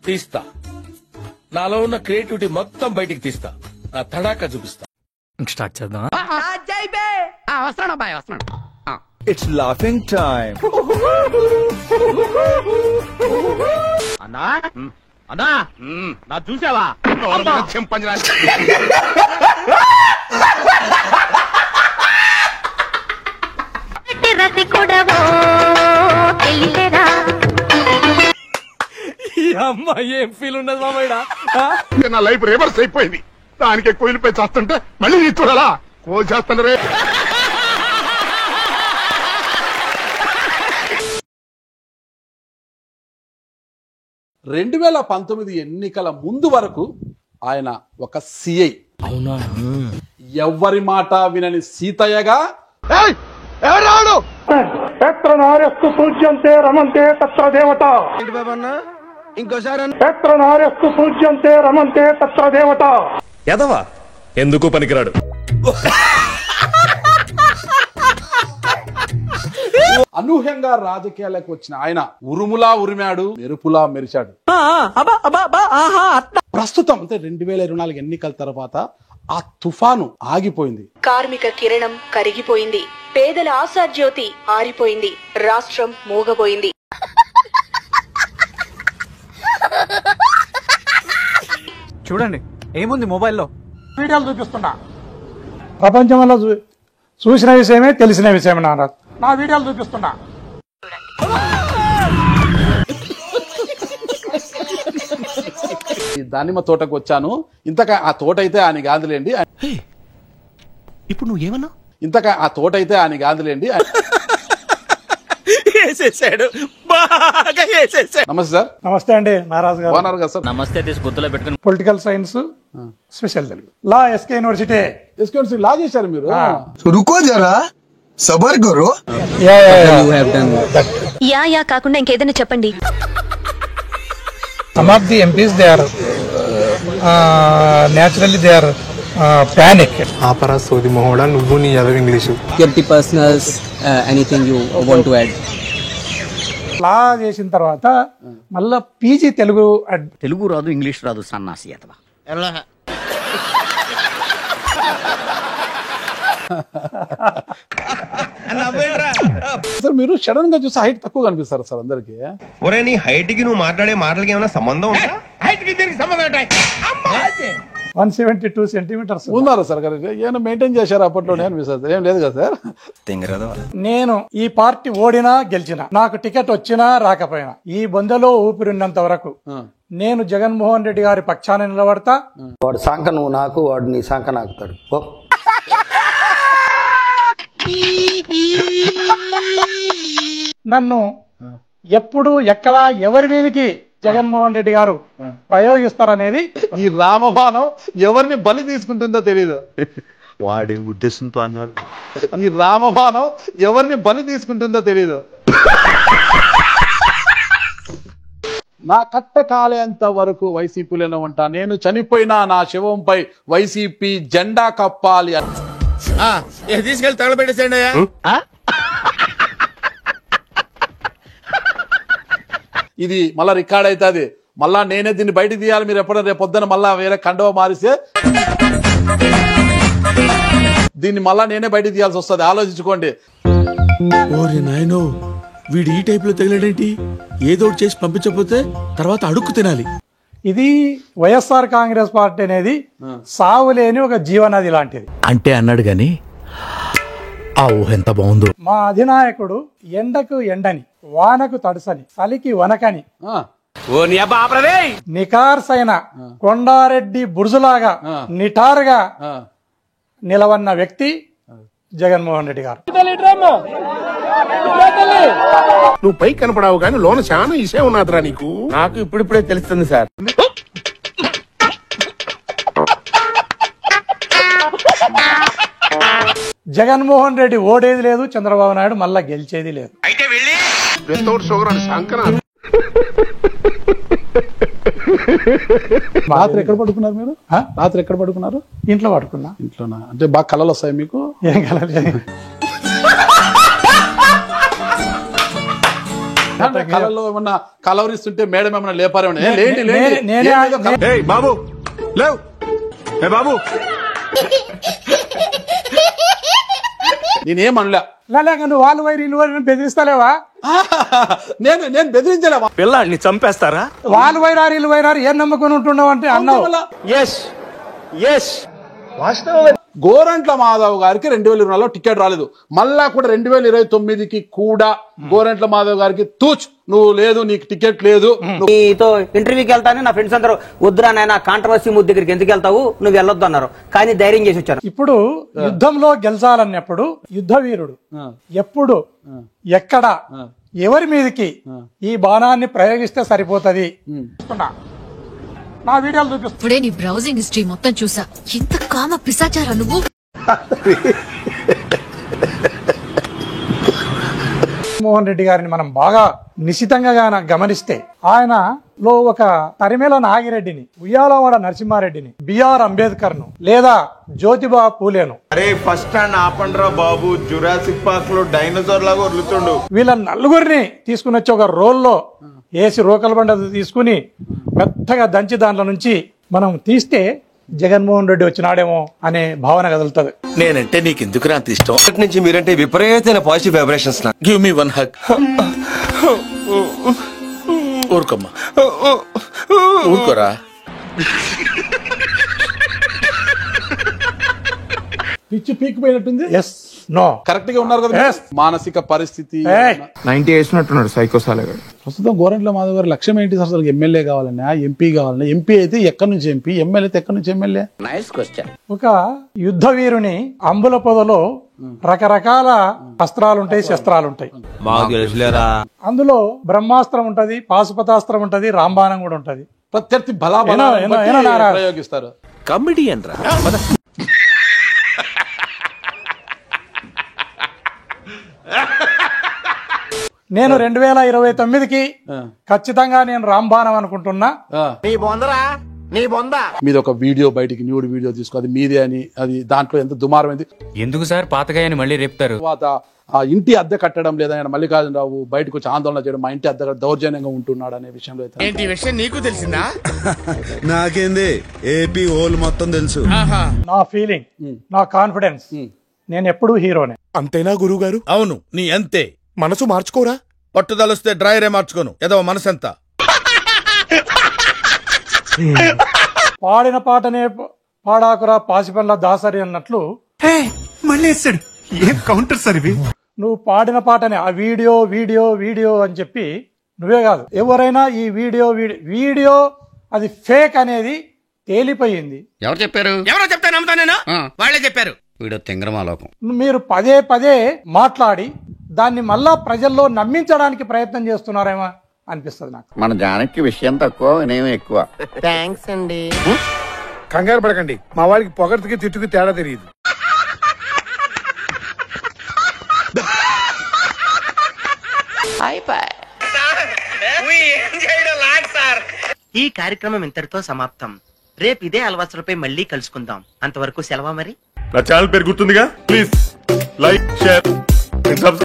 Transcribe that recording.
తీస్తా, నాలో ఉన్న క్రియేటివిటీ మొత్తం బయటికి తీస్తా, నా తడాకా చూపిస్తా. స్టార్ట్ చేద్దాం. It's laughing time. అన్నా అన్నా నా చూసావా అమ్మా ఏం ఫీల్ ఉండదు మామయ్య. నా లైఫ్ రివర్స్ అయిపోయింది. దానికి కోయిలపై చేస్తుంటే మళ్ళీ నీ చూడాలా కోసేస్తాను రే. 2019 ఎన్నికల ముందు వరకు ఆయన ఒక సిఐ. అవునా? ఎవ్వరి మాట వినని సీతయ్యగా ఎత్ర నార్యస్సు పూజ్యంతే రమంతే తత్ర దేవత. ఇంకోసారి ఎత్ర నార్యస్సు పూజ్యంతే రమంతే తత్ర దేవత. ఎదవా ఎందుకు పనికిరాడు. అనూహ్యంగా రాజకీయాలకు వచ్చిన ఆయన ఉరుములా ఉరిమాడు, మెరుపులా మెరిచాడు. ప్రస్తుతం అంటే 2024 ఎన్నికల తర్వాత ఆ తుఫాను ఆగిపోయింది. కార్మిక కిరణం కరిగిపోయింది, పేదల ఆశాజ్యోతి ఆరిపోయింది, రాష్ట్రం మూగపోయింది. చూడండి ఏముంది మొబైల్లో. వీడియోలు చూపిస్తున్నా. ప్రపంచంలో చూసిన విషయమే తెలిసిన విషయమే నా వీడియోలు చూపిస్తున్నా. దానిమ్మ తోటకు వచ్చాను. ఇంతకా ఆ తోట అయితే ఆయన కాదులేండి. ఇప్పుడు నువ్వు ఏమన్నా? ఇంతకా ఆ తోట అయితే ఆయన కాదులేండి. నమస్తే సార్. నమస్తే అండి నారాజు గారు. బాగున్నారు కదా సార్? నమస్తే తీసి గుర్తులో పెట్టుకుని. పొలిటికల్ సైన్స్, స్పెషల్ తెలుగు, లా, ఎస్కే యూనివర్సిటీ. లా చేశారు మీరు? రుకో జరా సబర్ కరో. యా కాకుండా ఇంకేదైనా చెప్పండి. Some of the MPs, they are naturally they are panic. ఆపరా సోది మొహోడా నువ్వు నీ చదువు English. Your personals, anything you want to add? లా చేసిన తర్వాత మళ్ళా పీజీ తెలుగు తెలుగు రాదు, ఇంగ్లీష్ రాదు, సన్నాసి అతవా. సార్ మీరు సడన్ గా చూసి హైట్ తక్కువ కనిపిస్తారు సార్ అందరికి. ఒరే నీ హైట్ కి నువ్వు మాట్లాడే మాటలకి ఏమైనా సంబంధం ఉందా? 172 centimeters ఉన్నారు సార్. ఏమైనా మెయింటైన్ చేశారు అప్పట్లోనే అనిపిస్తుంది. ఏం లేదు కదా సార్? నేను ఈ పార్టీ ఓడినా గెలిచినా, నాకు టికెట్ వచ్చినా రాకపోయినా, ఈ బొందలో ఊపిరిన్నంత వరకు నేను జగన్మోహన్ రెడ్డి గారి పక్షాన నిలబడతా. వాడు సాంక నువ్వు నాకు, వాడు నీ సాంక నాకుతాడు. నన్ను ఎప్పుడు ఎక్కడ ఎవరి మీదకి జగన్మోహన్ రెడ్డి గారు ప్రయోగిస్తారనేది ఈ రామబాణం ఎవరిని బలి తీసుకుంటుందో తెలియదు. వాడి ఉద్దేశంతో అన్నారు. ఈ రామబాణం ఎవరిని బలి తీసుకుంటుందో తెలియదు. నా కట్ట కాలేంత వరకు వైసీపీలోనే ఉంటా. నేను చనిపోయినా నా శవంపై వైసీపీ జెండా కప్పాలి. తీసుకెళ్ళి తగలబెట్టేసేయండి. ఇది మళ్ళా రికార్డ్ అవుతుంది. మళ్ళా నేనే దీన్ని బయటకు తీయాలి. మీరు ఎప్పుడైనా రేపు పొద్దున మళ్ళా వేరే కండవ మారిస్తే దీన్ని మళ్ళా నేనే బయటకు తీయాల్సి వస్తుంది. ఆలోచించుకోండి. ఓరే నాయనో, వీడు ఈ టైప్ లో తగిలేడేంటి? ఏదో చేసి పంపించకపోతే తర్వాత అడుక్కు తినాలి. ఇది వైఎస్ఆర్ కాంగ్రెస్ పార్టీ అనేది సావులేని ఒక జీవనది లాంటిది అంటే అన్నాడు గాని ఆ ఊహ ఎంత బాగుందో. మా అధినాయకుడు ఎండకు ఎండని, వానకు తడుసని, చలికి వనకని నికార్సైన కొండారెడ్డి బుర్జులాగా నిటారుగా నిలవన్న వ్యక్తి జగన్మోహన్ రెడ్డి గారు. నువ్వు పై కనపడావు కానీ లోన చాలా ఇసే ఉన్నదిరా నీకు. నాకు ఇప్పుడిప్పుడే తెలుస్తుంది సార్. జగన్మోహన్ రెడ్డి ఓడేది లేదు, చంద్రబాబు నాయుడు మళ్ళా గెలిచేది లేదు. రాత్రి ఎక్కడ పడుకున్నారు మీరు? రాత్రి ఎక్కడ పడుకున్నారు? ఇంట్లో పడుకున్నా. ఇంట్లోనా? అంటే బాగా కళలు వస్తాయి మీకు? ఏం కలలేదు. కళలో ఏమన్నా కలవరిస్తుంటే మేడం ఏమన్నా లేపారేమన్నా బాబు లేవు బాబు నేనేమనలే. లేక నువ్వు వాళ్ళు వైరు ఇల్లు వైరు బెదిరిస్తలేవా? నేను బెదిరించలేవా? పిల్లాడిని చంపేస్తారా? వాళ్ళు వైరారు ఇల్లు వైరారు ఏం నమ్మకం ఉంటున్నావు అంటే అన్నావు. గోరంట్ల మాధవ్ గారికి 2020లో టికెట్ రాలేదు. మళ్ళా కూడా 2029కి కూడా గోరంట్ల మాధవ్ గారికి నువ్వు లేదు, నీకు టికెట్ లేదు. నీతో ఇంటర్వ్యూకి వెళ్తాను నా ఫ్రెండ్స్ అందరూ వద్దురా నాయన కాంట్రవర్సీ ముద్దు దగ్గరికి ఎందుకు వెళ్తావు, నువ్వు వెళ్ళొద్దు అన్నారు. కానీ ధైర్యం చేసి వచ్చారు. ఇప్పుడు యుద్ధంలో గెలిచాలన్నప్పుడు యుద్ధ వీరుడు ఎప్పుడు ఎక్కడ ఎవరి మీదకి ఈ బాణాన్ని ప్రయోగిస్తే సరిపోతది. నా వీడియోలు చూపిస్తా. ఇప్పుడే నీ బ్రౌజింగ్ హిస్టరీ మొత్తం చూసా. ఇంత కామ పిశాచారా నువ్వు? మోహన్ రెడ్డి గారిని మనం బాగా నిశితంగా గమనిస్తే ఆయనలో ఒక తరిమేల నాగిరెడ్డిని, ఉయ్యాలవాడ నరసింహారెడ్డిని, బిఆర్ అంబేద్కర్ ను లేదా జ్యోతిబా పూలేను, అరే ఫస్ట్ స్టాండ్ ఆపండ్రా బాబు, జురాసిక్ పార్క్ లో డైనోసార్ లాగా వదులుతుండు. వీళ్ళ నలుగురిని తీసుకుని వచ్చి ఒక రోల్లో వేసి రోకల బండ తీసుకుని మెత్తగా దంచి దాంట్లో నుంచి మనం తీస్తే జగన్మోహన్ రెడ్డి వచ్చినాడేమో అనే భావన కదులుతుంది. నేనంటే నీకు ఎందుకు అంత ఇష్టం? నుంచి మీరంటే విపరీతమైన positive vibrations. Give me one hug. ఊరుకోమ్మా, ఊరుకోరా. పిచ్చి పీకిపోయినట్టుంది. ఎస్ నో కరెక్ట్ గా ఉన్నారు కదా. మానసిక పరిస్థితి 90 వేసినట్టున్నాడు సైకోసాలగాడు. ప్రస్తుతం గోరంట్ల మాధవ్ గారి లక్ష్యం ఏంటి? అసలు ఎమ్మెల్యే కావాలన్నా, ఎంపీ కావాలన్నా? ఎంపీ అయితే ఎక్కడి నుంచి ఎంపీ, ఎమ్మెల్యే అయితే ఎక్కడి నుంచి ఎమ్మెల్యే? Nice question. ఒక యుద్ధ వీరుని అంబుల పొదలో రకరకాల అస్త్రాలుంటాయి, శస్త్రాలుంటాయి. అందులో బ్రహ్మాస్త్రం ఉంటది, పాశుపతాస్త్రం ఉంటది, రాంబాణం కూడా ఉంటది. ప్రత్యర్థి బలాబల ప్రయోగిస్తారు. కమిడియన్ రా. నేను 2029కి ఖచ్చితంగా నేను రాంబాణం అనుకుంటున్నా. మీద ఒక వీడియో బయటికి న్యూడ్ వీడియో తీసుకో, అది మీదే అని, అది దాంట్లో ఎంత దుమారమైంది. ఎందుకు సార్ పాతగాయని మళ్ళీ రేపుతారు? తర్వాత ఆ ఇంటి అద్దె కట్టడం లేదా ఆయన మల్లికార్జున రావు బయటకు వచ్చి ఆందోళన చేయడం, మా ఇంటి అద్దె దౌర్జన్యంగా ఉంటున్నాడు అనే విషయంలో అయితే నీకు తెలిసిందా? నాకేంది, ఏపీ హోల్ మొత్తం తెలుసు. నా ఫీలింగ్, నా కాన్ఫిడెన్స్, నేను ఎప్పుడూ హీరోనే. అంతేనా గురువు గారు? అవును, నీ అంతే. మనసు మార్చుకోరా? పట్టుదలొస్తే డ్రైరే మార్చుకోను. ఏదో మనసు ఎంత పాడిన పాటనే పాడాకురా పాసిపల్ల దాసరి అన్నట్లు మళ్ళీ ఏం కౌంటర్ సార్ ఇవి? నువ్వు పాడిన పాటనే ఆ వీడియో వీడియో వీడియో అని చెప్పి నువ్వే కాదు ఎవరైనా ఈ వీడియో అది ఫేక్ అనేది తేలిపోయింది. ఎవరు చెప్పారు? ఎవరో చెప్తే నమ్ముతా నేను? వాళ్ళే చెప్పారు. వీడియో తెంగరమాలోకం. మీరు పదే పదే మాట్లాడి దాన్ని మళ్ళా ప్రజల్లో నమ్మించడానికి ప్రయత్నం చేస్తున్నారేమో అనిపిస్తుంది నాకు. మన జానకి విషయం తక్కువ, నేనేమో ఎక్కువ. థ్యాంక్స్ అండి. కంగారు పడకండి, మా వాడికి పొగటికి తిట్టుకు తేడా తెలియదు. ఈ కార్యక్రమం ఇంతటితో సమాప్తం. రేపు ఇదే అలవాసులపై మళ్ళీ కలుసుకుందాం. అంతవరకు సెలవా మరి. నా ఛానల్ పేరు గుర్తుందిగా? Please like, share, subscribe.